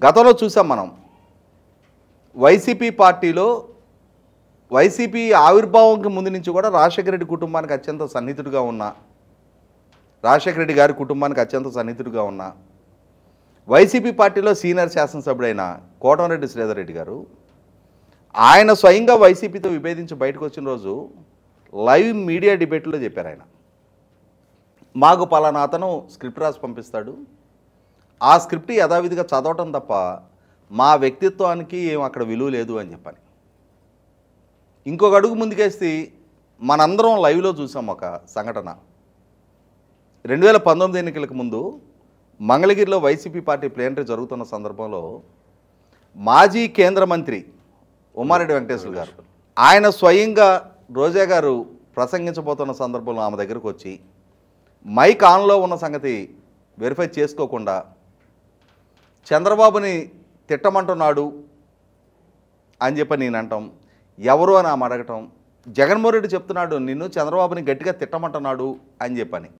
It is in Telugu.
గతంలో చూసాం మనం వైసీపీ పార్టీలో వైసీపీ ఆవిర్భావంకి ముందు నుంచి కూడా రాజశేఖర రెడ్డి కుటుంబానికి అత్యంత సన్నిహితుడిగా ఉన్న రాజశేఖర రెడ్డి గారి కుటుంబానికి అత్యంత సన్నిహితుడిగా ఉన్న వైసీపీ పార్టీలో సీనియర్ శాసనసభ్యుడైన కోటమిరెడ్డి శ్రీధర్ రెడ్డి గారు ఆయన స్వయంగా వైసీపీతో విభేదించి బయటకు వచ్చిన రోజు లైవ్ మీడియా డిబేట్లో చెప్పారు ఆయన, మాకు పలానా అతను స్క్రిప్ట్ రాసి పంపిస్తాడు, ఆ స్క్రిప్ట్ యథావిధిగా చదవటం తప్ప మా వ్యక్తిత్వానికి ఏం అక్కడ విలువ లేదు అని చెప్పని. ఇంకొక అడుగు ముందుకేసి మనందరం లైవ్లో చూసాం ఒక సంఘటన. 2019 ఎన్నికలకు ముందు మంగళగిరిలో వైసీపీ పార్టీ ప్లేనరీ జరుగుతున్న సందర్భంలో మాజీ కేంద్ర మంత్రి ఉమ్మారెడ్డి వెంకటేశ్వర గారు ఆయన స్వయంగా రోజా గారు ప్రసంగించబోతున్న సందర్భంలో ఆమె దగ్గరకు వచ్చి మైక్ ఆన్లో ఉన్న సంగతి వెరిఫై చేసుకోకుండా చంద్రబాబుని తిట్టమంటున్నాడు అని చెప్పి నేను అంటాం, ఎవరు అని ఆమె అడగటం, జగన్మోహన్ రెడ్డి చెప్తున్నాడు నిన్ను చంద్రబాబుని గట్టిగా తిట్టమంటున్నాడు అని చెప్పని.